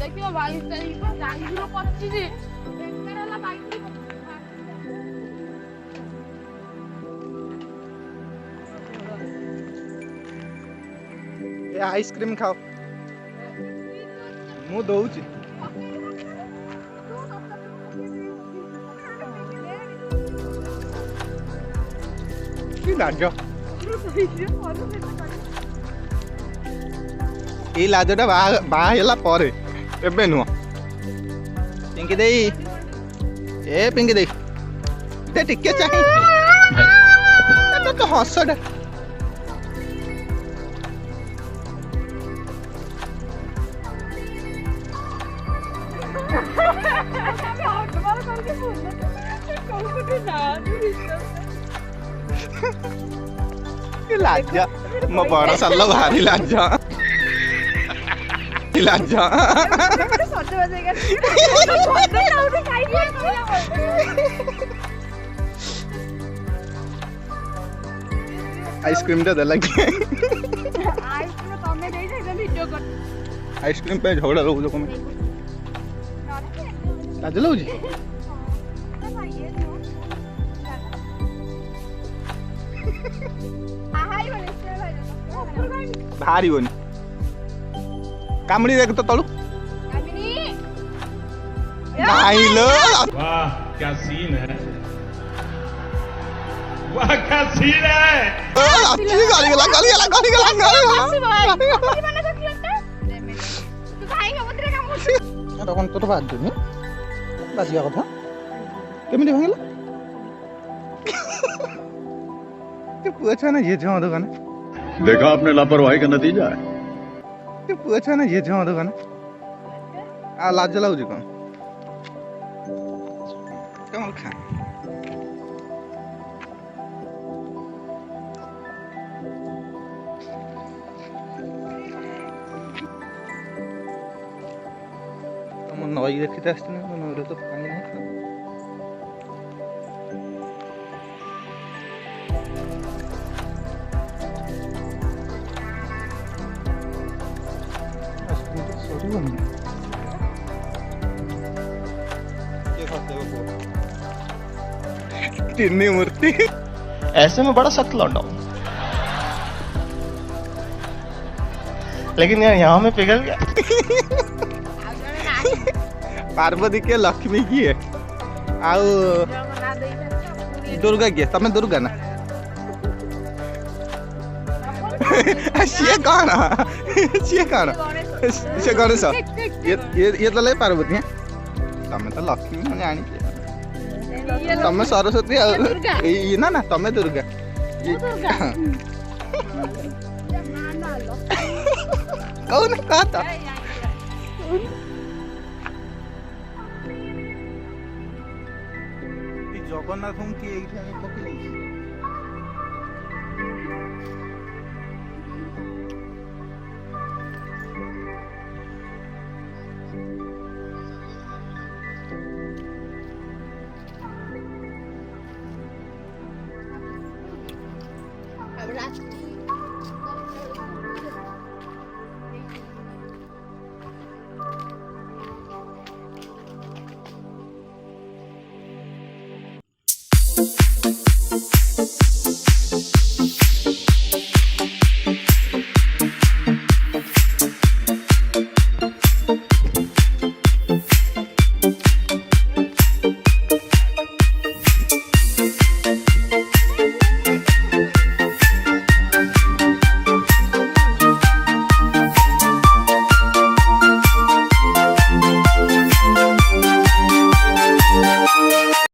देखियो 22 तारीख को जांगीरो 25 ढेंकनाला बाइक ए आइसक्रीम खाओ मु दउची की लाज ए लाजटा बा ହେଲା ପରେ ଏବେ ନୁହ ପିଙ୍କି ଦେଇ ଏ ପିଙ୍କି ଦେଇ ଦେ ଟିକେ ଚାହିଁ ଏଟା ତ ହସଟା लाजा मो बड़ साल भारी लाजा लाजा आइसक्रीम टा देला कि आइसक्रीम पे झगड़ा रहू जो कमे लाज लउजी भारी होनी कामड़ी देख तो तलू नहीं लो वाह क्या सीन है वाह क्या सीन है अच्छी गाली गला तक तो बात दूनी बाजिया कथा केमिति भांगला ते पूछा ना ये जमा दुकान देखा आपने लापरवाही का नतीजा है ते पूछा ना ये जमा दुकान आ लाज लाउजी कोन कमल खा तुम नई देखते आसते ना नईरे तो पानी नहीं टिन्नी मूर्ति ऐसे में बड़ा सख्त लौटा हूं लेकिन यार यहाँ में पिघल गया पार्वती के लक्ष्मी की है आउ दुर्गा की है तमें दुर्गा ना सी कौन सी कौन से गणेश ये तो ले पार्वती है तमें तो लक्ष्मी मैंने आनी तमें सरस्वती ये ना ना तमें दुर्गा कौन कहता जगन्नाथ की अब रात